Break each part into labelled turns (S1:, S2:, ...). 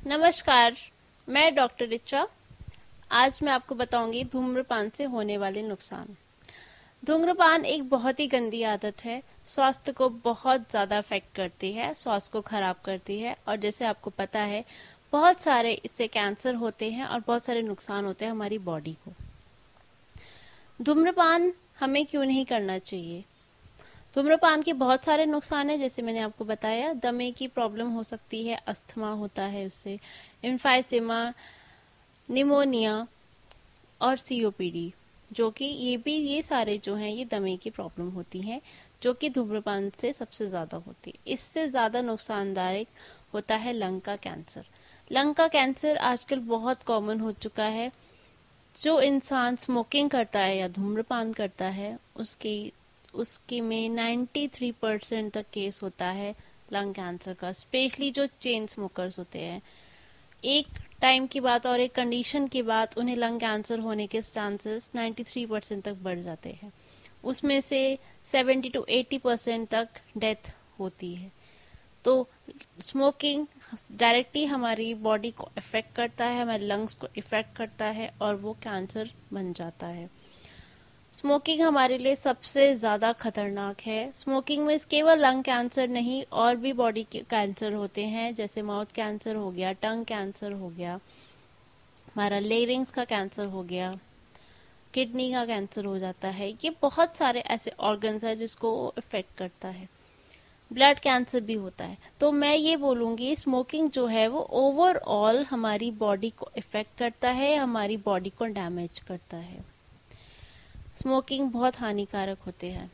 S1: नमस्कार, मैं डॉक्टर रिचा। आज मैं आपको बताऊंगी धूम्रपान से होने वाले नुकसान। धूम्रपान एक बहुत ही गंदी आदत है, स्वास्थ्य को बहुत ज़्यादा अफेक्ट करती है, स्वास्थ्य को खराब करती है और जैसे आपको पता है बहुत सारे इससे कैंसर होते हैं और बहुत सारे नुकसान होते हैं हमारी बॉडी को। धूम्रपान हमें क्यों नहीं करना चाहिए? धूम्रपान के बहुत सारे नुकसान हैं, जैसे मैंने आपको बताया। दमे की प्रॉब्लम हो सकती है, अस्थमा होता है उससे, इम्फाइसेमा, निमोनिया और सीओपीडी, जो कि ये सारे जो हैं ये दमे की प्रॉब्लम होती हैं, जो कि धूम्रपान से सबसे ज़्यादा होती है। इससे ज़्यादा नुकसानदायक होता है लंग का कैंसर। लंग का कैंसर आजकल बहुत कॉमन हो चुका है। जो इंसान स्मोकिंग करता है या धूम्रपान करता है उसकी में 93% तक केस होता है लंग कैंसर का, स्पेशली जो चेन स्मोकर्स होते हैं। एक टाइम की बात और एक कंडीशन की बात, उन्हें लंग कैंसर होने के चांसेस 93% तक बढ़ जाते हैं। उसमें से 70 to 80% तक डेथ होती है। तो स्मोकिंग डायरेक्टली हमारी बॉडी को इफेक्ट करता है, हमारे लंग्स को इफेक्ट करता है और वो कैंसर बन जाता है। स्मोकिंग हमारे लिए सबसे ज़्यादा खतरनाक है। स्मोकिंग में केवल लंग कैंसर नहीं, और भी बॉडी के कैंसर होते हैं, जैसे माउथ कैंसर हो गया, टंग कैंसर हो गया, हमारा लेरिंग्स का कैंसर हो गया, किडनी का कैंसर हो जाता है। ये बहुत सारे ऐसे ऑर्गन्स हैं जिसको इफेक्ट करता है। ब्लड कैंसर भी होता है। तो मैं ये बोलूँगी, स्मोकिंग जो है वो ओवरऑल हमारी बॉडी को इफेक्ट करता है, हमारी बॉडी को डैमेज करता है। स्मोकिंग बहुत हानिकारक होते हैं।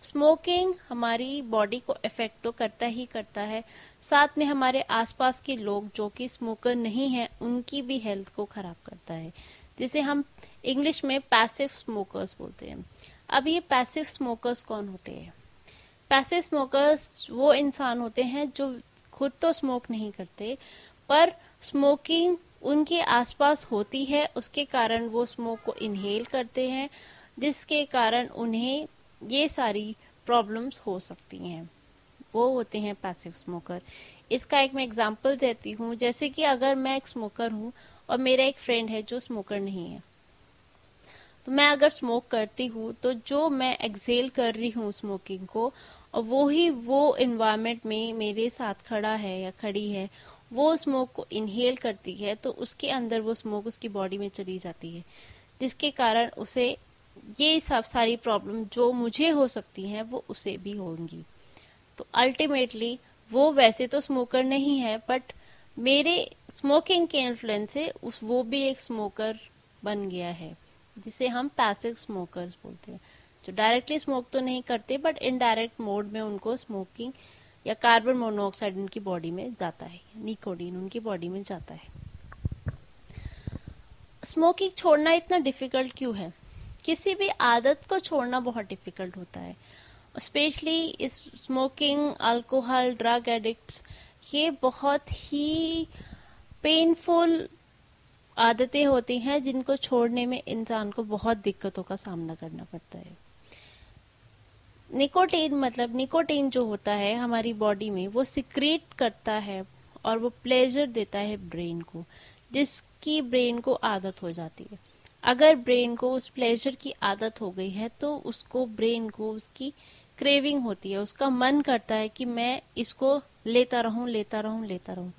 S1: स्मोकिंग हमारी बॉडी को इफेक्ट तो करता ही करता है, साथ में हमारे आसपास के लोग जो कि स्मोकर नहीं है उनकी भी हेल्थ को खराब करता है, जिसे हम इंग्लिश में पैसिव स्मोकर्स बोलते हैं। अब ये पैसिव स्मोकर्स कौन होते हैं? पैसिव स्मोकर्स वो इंसान होते हैं जो खुद तो स्मोक नहीं करते, पर स्मोकिंग उनके आसपास होती है, उसके कारण वो स्मोक को इनहेल करते हैं, जिसके कारण उन्हें ये सारी प्रॉब्लम्स हो सकती हैं। वो होते हैं पैसिव स्मोकर। इसका एक मैं एग्जांपल देती हूँ। जैसे कि अगर मैं एक स्मोकर हूँ और मेरा एक फ्रेंड है जो स्मोकर नहीं है, तो मैं अगर स्मोक करती हूँ तो जो मैं एक्सेल कर रही हूँ स्मोकिंग को, और वो इन्वायरमेंट में मेरे साथ खड़ा है या खड़ी है, वो स्मोक को इनहेल करती है, तो उसके अंदर वो स्मोक उसकी बॉडी में चली जाती है, जिसके कारण उसे ये सब सारी प्रॉब्लम जो मुझे हो सकती हैं वो उसे भी होंगी। तो अल्टीमेटली वो वैसे तो स्मोकर नहीं है, बट मेरे स्मोकिंग के इन्फ्लुएंस से वो भी एक स्मोकर बन गया है, जिसे हम पैसिव स्मोकर्स बोलते हैं, जो डायरेक्टली स्मोक तो नहीं करते बट इनडायरेक्ट मोड में उनको स्मोकिंग या कार्बन मोनोऑक्साइड उनकी बॉडी में जाता है, निकोटीन उनकी बॉडी में जाता है। स्मोकिंग छोड़ना इतना डिफिकल्ट क्यों है? किसी भी आदत को छोड़ना बहुत डिफिकल्ट होता है, स्पेशली इस स्मोकिंग, अल्कोहल, ड्रग एडिक्ट्स, ये बहुत ही पेनफुल आदतें होती हैं जिनको छोड़ने में इंसान को बहुत दिक्कतों का सामना करना पड़ता है। निकोटीन जो होता है हमारी बॉडी में, वो सिक्रेट करता है और वो प्लेजर देता है ब्रेन को, जिसकी ब्रेन को आदत हो जाती है। अगर ब्रेन को उस प्लेजर की आदत हो गई है तो ब्रेन को उसकी क्रेविंग होती है, उसका मन करता है कि मैं इसको लेता रहूं,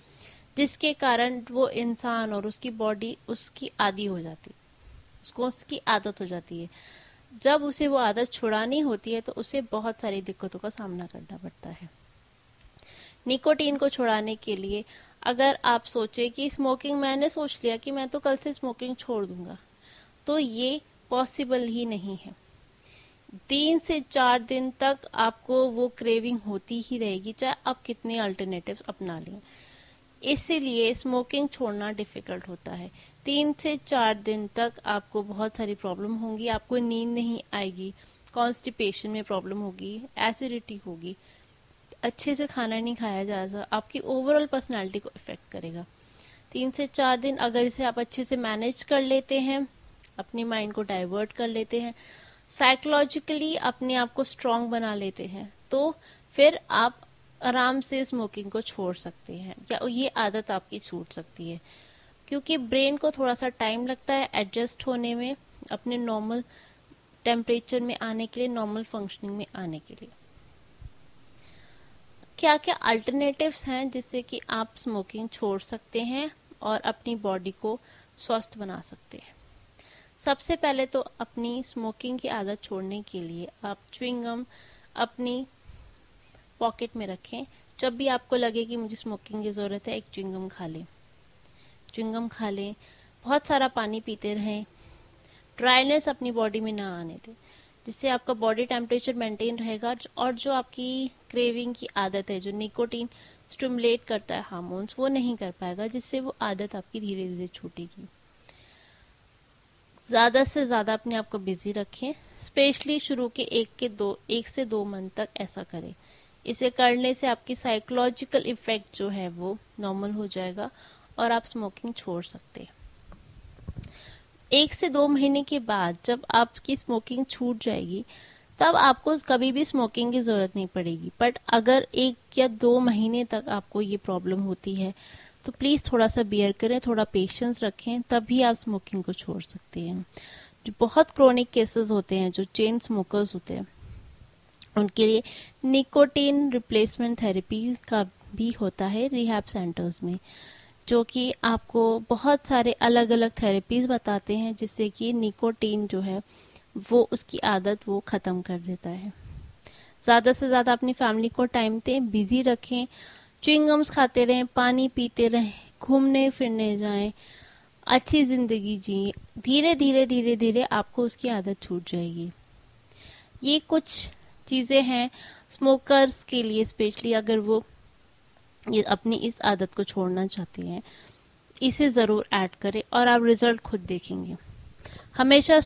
S1: जिसके कारण वो इंसान और उसकी बॉडी उसकी आदी हो जाती है, उसको उसकी आदत हो जाती है। जब उसे वो आदत छुड़ानी होती है तो उसे बहुत सारी दिक्कतों का सामना करना पड़ता है। निकोटीन को छुड़ाने के लिए अगर आप सोचे कि स्मोकिंग, मैंने सोच लिया कि मैं तो कल से स्मोकिंग छोड़ दूंगा, तो ये पॉसिबल ही नहीं है। 3 से 4 दिन तक आपको वो क्रेविंग होती ही रहेगी, चाहे आप कितने अल्टरनेटिव्स अपना लें। इसीलिए स्मोकिंग छोड़ना डिफिकल्ट होता है। 3 से 4 दिन तक आपको बहुत सारी प्रॉब्लम होंगी, आपको नींद नहीं आएगी, कॉन्स्टिपेशन में प्रॉब्लम होगी, एसिडिटी होगी, अच्छे से खाना नहीं खाया जाएगा, आपकी ओवरऑल पर्सनालिटी को इफेक्ट करेगा। 3 से 4 दिन अगर इसे आप अच्छे से मैनेज कर लेते हैं, अपने माइंड को डाइवर्ट कर लेते हैं, साइकोलॉजिकली अपने आप को स्ट्रांग बना लेते हैं, तो फिर आप आराम से स्मोकिंग को छोड़ सकते हैं या ये आदत आपकी छूट सकती है, क्योंकि ब्रेन को थोड़ा सा टाइम लगता है एडजस्ट होने में, अपने नॉर्मल टेम्परेचर में आने के लिए, नॉर्मल फंक्शनिंग में आने के लिए। क्या क्या अल्टरनेटिव्स हैं जिससे कि आप स्मोकिंग छोड़ सकते हैं और अपनी बॉडी को स्वस्थ बना सकते हैं? सबसे पहले तो अपनी स्मोकिंग की आदत छोड़ने के लिए आप च्युइंगम अपनी पॉकेट में रखें। जब भी आपको लगे कि मुझे स्मोकिंग की ज़रूरत है, एक च्युइंगम खा लें। च्युइंगम खा लें, बहुत सारा पानी पीते रहें, ड्राइनेस अपनी बॉडी में ना आने दें, जिससे आपका बॉडी टेम्परेचर मेंटेन रहेगा। और जो आपकी क्रेविंग की आदत है, जो निकोटीन स्टिमुलेट करता है हार्मोन्स, वो नहीं कर पाएगा, जिससे वो आदत आपकी धीरे धीरे छूटेगी। ज़्यादा से ज़्यादा अपने आप को बिजी रखें, स्पेशली शुरू के 1 से 2 मंथ तक ऐसा करें। इसे करने से आपकी साइकोलॉजिकल इफेक्ट जो है वो नॉर्मल हो जाएगा और आप स्मोकिंग छोड़ सकते हैं। 1 से 2 महीने के बाद जब आपकी स्मोकिंग छूट जाएगी, तब आपको कभी भी स्मोकिंग की जरूरत नहीं पड़ेगी। बट अगर 1 या 2 महीने तक आपको ये प्रॉब्लम होती है, तो प्लीज थोड़ा सा बियर करें, थोड़ा पेशेंस रखें, तभी आप स्मोकिंग को छोड़ सकते हैं। जो बहुत क्रोनिक केसेस होते हैं, जो चेन स्मोकर्स होते हैं, उनके लिए निकोटीन रिप्लेसमेंट थेरेपी का भी होता है रिहैब सेंटर्स में, जो कि आपको बहुत सारे अलग अलग थेरेपीज बताते हैं, जिससे कि निकोटीन जो है वो उसकी आदत वो खत्म कर देता है। ज्यादा से ज्यादा अपनी फैमिली को टाइम दें, बिजी रखें, च्युइंगम्स खाते रहें, पानी पीते रहें, घूमने फिरने जाएं, अच्छी जिंदगी जिए। धीरे धीरे धीरे धीरे आपको उसकी आदत छूट जाएगी। ये कुछ चीजें हैं स्मोकर्स के लिए, स्पेशली अगर वो ये अपनी इस आदत को छोड़ना चाहते हैं। इसे जरूर ऐड करें और आप रिजल्ट खुद देखेंगे। हमेशा